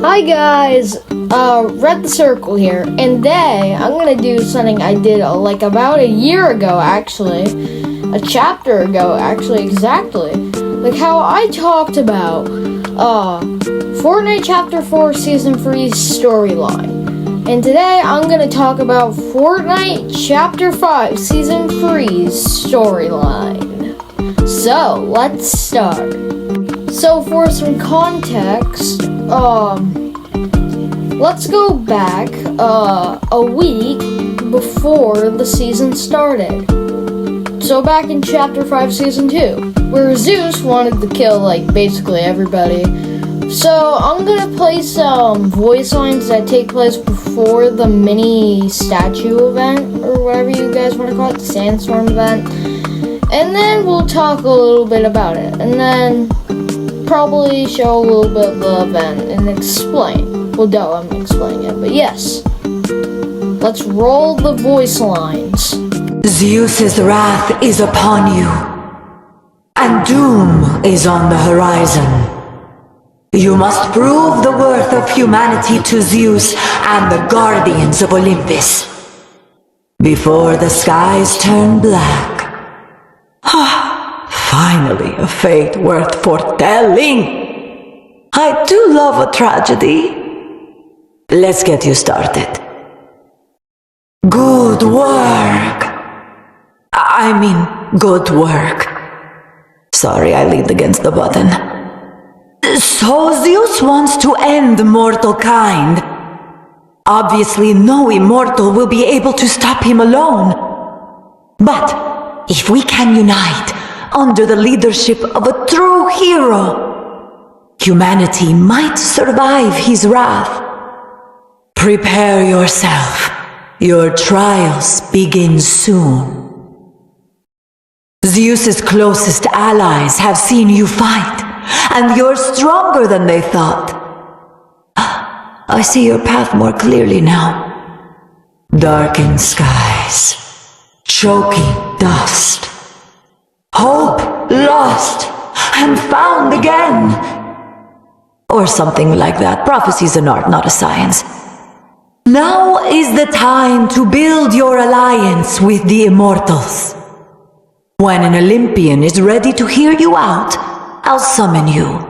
Hi guys, Red the Circle here, and today I'm gonna do something I did like about a year ago actually, a chapter ago actually exactly, like how I talked about Fortnite Chapter 4 Season 3 storyline, and today I'm gonna talk about Fortnite Chapter 5 Season 3's storyline. So, let's start. So for some context, let's go back a week before the season started. So back in Chapter 5 Season 2, where Zeus wanted to kill like basically everybody. So I'm gonna play some voice lines that take place before the mini statue event, or whatever you guys want to call it, the sandstorm event. And then we'll talk a little bit about it, and then probably show a little bit of the event and explain. Well, duh, I'm explaining it, but yes. Let's roll the voice lines. Zeus's wrath is upon you, and doom is on the horizon. You must prove the worth of humanity to Zeus and the guardians of Olympus before the skies turn black. Finally, a fate worth foretelling. I do love a tragedy. Let's get you started. Good work. Good work. Sorry, I leaned against the button. So Zeus wants to end mortal kind. Obviously, no immortal will be able to stop him alone. But if we can unite under the leadership of a true hero, humanity might survive his wrath. Prepare yourself. Your trials begin soon. Zeus's closest allies have seen you fight, and you're stronger than they thought. I see your path more clearly now. Darkened skies, choking dust. Hope lost and found again. Or something like that. Prophecy's an art, not a science. Now is the time to build your alliance with the immortals. When an Olympian is ready to hear you out, I'll summon you.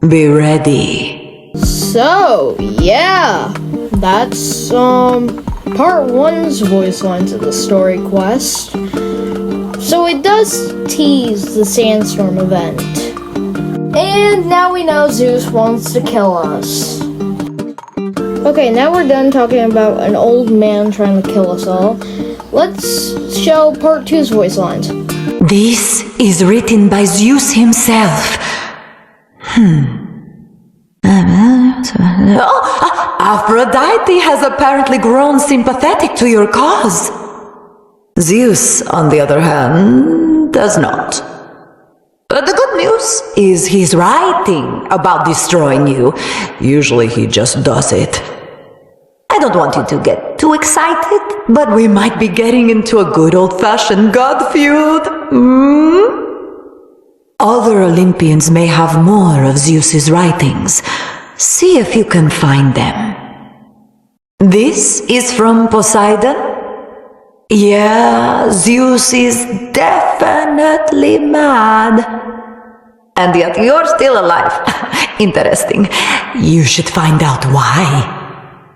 Be ready. So, yeah, that's part 1's voice lines of the story quest. So it does tease the sandstorm event. And now we know Zeus wants to kill us. Okay, now we're done talking about an old man trying to kill us all. Let's show part 2's voice lines. This is written by Zeus himself. Aphrodite has apparently grown sympathetic to your cause. Zeus, on the other hand, does not. The good news is he's writing about destroying you. Usually he just does it. I don't want you to get too excited, but we might be getting into a good old-fashioned god feud. Other Olympians may have more of Zeus's writings. See if you can find them. This is from Poseidon. Yeah, Zeus is definitely mad. And yet you're still alive. Interesting. You should find out why.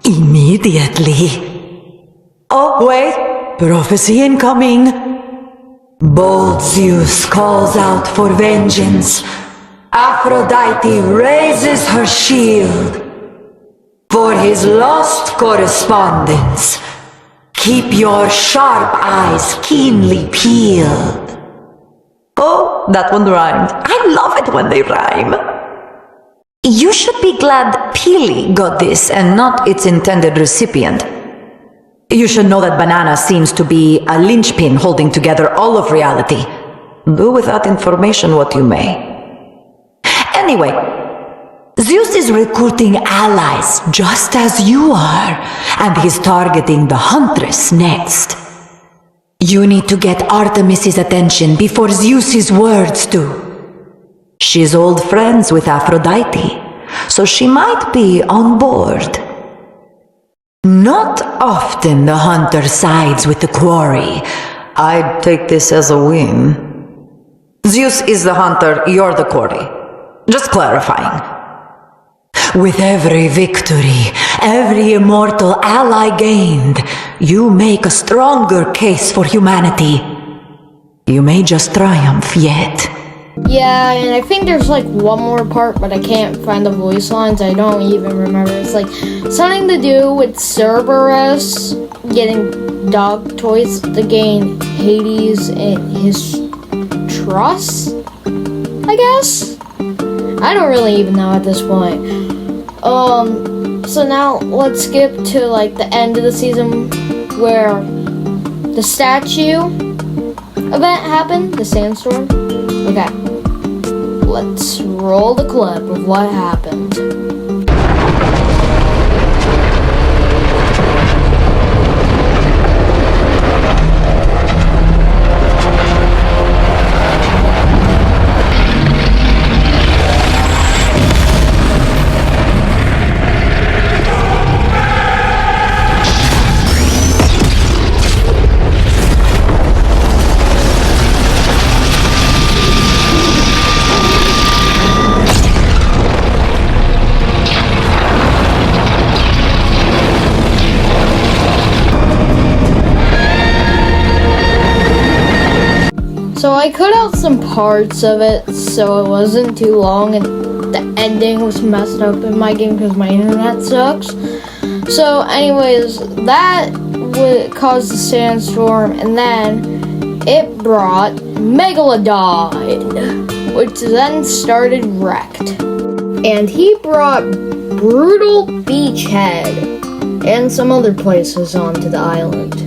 Immediately. Oh, wait. Prophecy incoming. Bold Zeus calls out for vengeance. Aphrodite raises her shield. For his lost correspondence, keep your sharp eyes keenly peeled. Oh, that one rhymed. I love it when they rhyme. You should be glad Peely got this and not its intended recipient. You should know that banana seems to be a linchpin holding together all of reality. Do with that information what you may. Anyway, Zeus is recruiting allies just as you are, and he's targeting the Huntress next. You need to get Artemis's attention before Zeus's words do. She's old friends with Aphrodite, so she might be on board. Not often the hunter sides with the quarry. I'd take this as a win. Zeus is the hunter, you're the quarry. Just clarifying. With every victory, every immortal ally gained, you make a stronger case for humanity. You may just triumph yet. Yeah, and I think there's like one more part, but I can't find the voice lines. I don't even remember. It's like something to do with Cerberus getting dog toys to gain Hades and his trust, I guess? I don't really even know at this point. So now let's skip to like the end of the season where the statue event happened, the sandstorm. Okay, let's roll the clip of what happened. So I cut out some parts of it so it wasn't too long and the ending was messed up in my game because my internet sucks. So anyways, that would cause the sandstorm, and then it brought Megalodon, which then started Wrecked. And he brought Brutal Beachhead and some other places onto the island.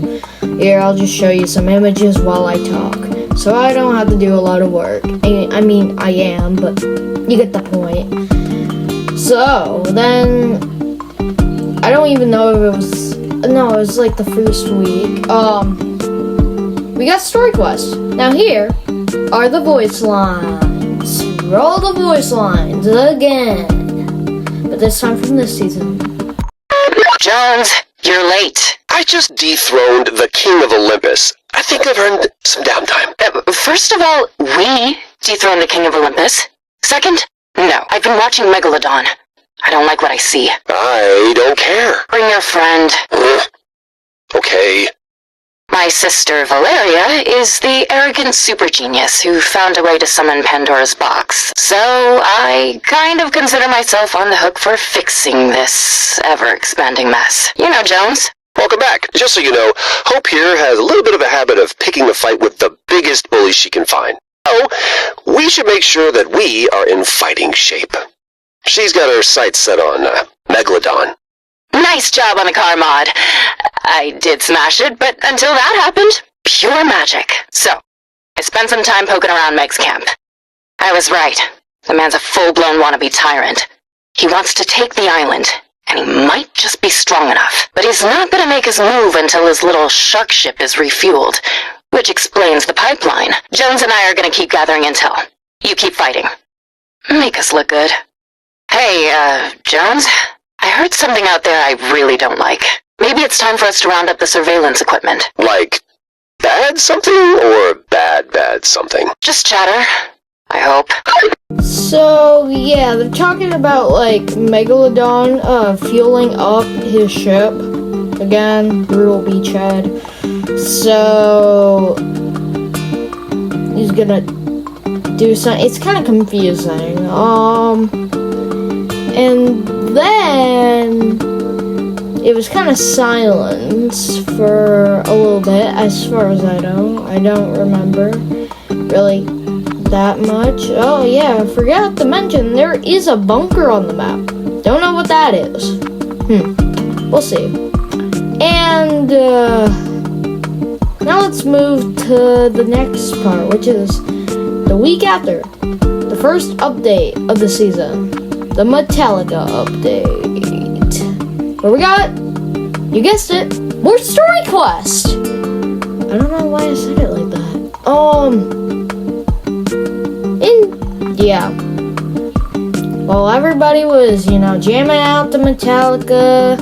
Here, I'll just show you some images while I talk, so I don't have to do a lot of work. I mean, I am, but you get the point. So, then, I don't even know if it was, no, it was like the first week. We got Story Quest. Now here are the voice lines. Roll the voice lines again. But this time from this season. Jones, you're late. I just dethroned the King of Olympus. I think I've earned some downtime. First of all, we dethroned the King of Olympus. Second, no, I've been watching Megalodon. I don't like what I see. I don't care. Bring your friend. Okay. My sister Valeria is the arrogant super genius who found a way to summon Pandora's box. So I kind of consider myself on the hook for fixing this ever-expanding mess. You know, Jones. Welcome back. Just so you know, Hope here has a little bit of a habit of picking a fight with the biggest bully she can find. So, we should make sure that we are in fighting shape. She's got her sights set on Megalodon. Nice job on the car mod. I did smash it, but until that happened, pure magic. So, I spent some time poking around Meg's camp. I was right. The man's a full-blown wannabe tyrant. He wants to take the island, and he might just be strong enough. But he's not gonna make his move until his little shark ship is refueled, which explains the pipeline. Jones and I are gonna keep gathering intel. You keep fighting. Make us look good. Hey, Jones? I heard something out there I really don't like. Maybe it's time for us to round up the surveillance equipment. Like, bad something or bad something? Just chatter, I hope. So, yeah, they're talking about, like, Megalodon, fueling up his ship. Again, Brutal Beachhead. So, he's gonna do something. It's kind of confusing. And then it was kind of silent for a little bit, as far as I know. I don't remember really that much. Oh yeah, I forgot to mention there is a bunker on the map. Don't know what that is. We'll see. And now let's move to the next part, which is the week after the first update of the season, the Metallica update. Where we got, you guessed it, more Story Quest. I don't know why I said it like that. While everybody was, jamming out to Metallica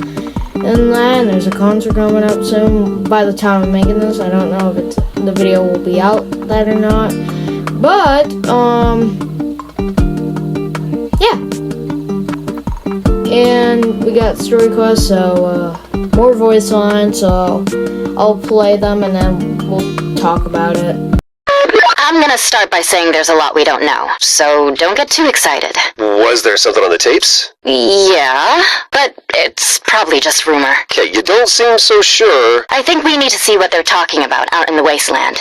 and that, and there's a concert coming up soon. By the time I'm making this, I don't know if the video will be out that or not. But, yeah. And we got story quests, so, more voice lines, so I'll play them and then we'll talk about it. I'm gonna start by saying there's a lot we don't know, so don't get too excited. Was there something on the tapes? Yeah, but it's probably just rumor. Okay, you don't seem so sure. I think we need to see what they're talking about out in the wasteland.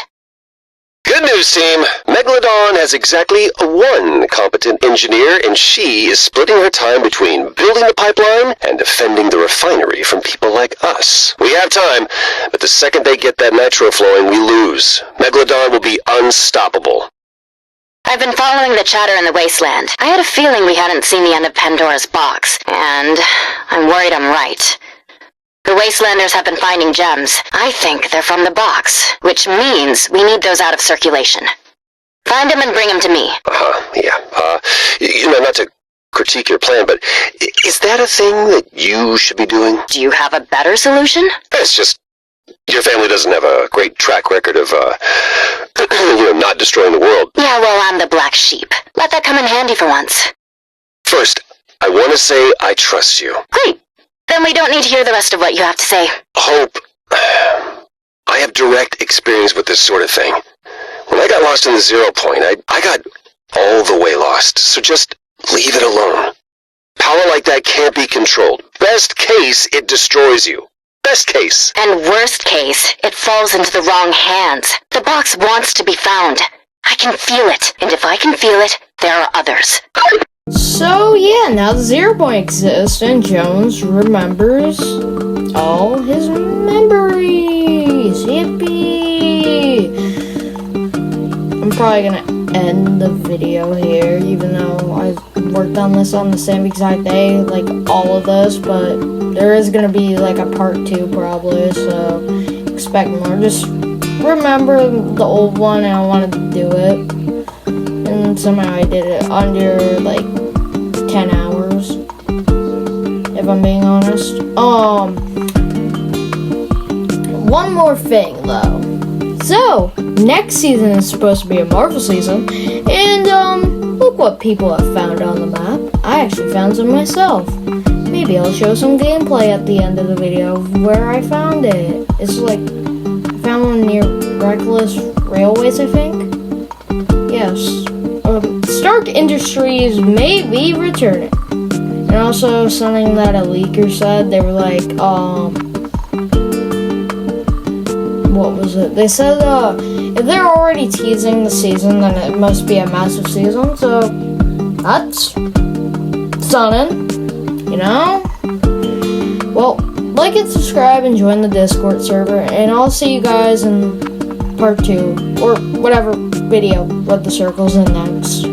Good news, team. Megalodon has exactly one competent engineer, and she is splitting her time between building the pipeline and defending the refinery from people like us. We have time, but the second they get that nitro flowing, we lose. Megalodon will be unstoppable. I've been following the chatter in the wasteland. I had a feeling we hadn't seen the end of Pandora's box, and I'm worried I'm right. The Wastelanders have been finding gems. I think they're from the box, which means we need those out of circulation. Find them and bring them to me. Yeah. Not to critique your plan, but is that a thing that you should be doing? Do you have a better solution? It's just, your family doesn't have a great track record of, not destroying the world. Yeah, well, I'm the black sheep. Let that come in handy for once. First, I want to say I trust you. Great. Then we don't need to hear the rest of what you have to say. Hope. I have direct experience with this sort of thing. When I got lost in the 0 point, I got all the way lost, so just leave it alone. Power like that can't be controlled. Best case, it destroys you. Best case. And worst case, it falls into the wrong hands. The box wants to be found. I can feel it, and if I can feel it, there are others. So yeah, now the 0 point exists, and Jones remembers all his memories. Yippee! I'm probably gonna end the video here, even though I worked on this on the same exact day, like all of this, but there is gonna be like a part 2 probably, so expect more. Just remember the old one, and I wanted to do it. And somehow I did it under like 10 hours, if I'm being honest. One more thing though. So, next season is supposed to be a Marvel season, and look what people have found on the map. I actually found some myself. Maybe I'll show some gameplay at the end of the video of where I found it. It's like, I found one near Reckless Railways, I think. Yes. Stark Industries may be returning. And also something that a leaker said, they were like, what was it? They said, if they're already teasing the season, then it must be a massive season, so that's stunning, Well, like and subscribe and join the Discord server, and I'll see you guys in part 2, or whatever video with the circles in next.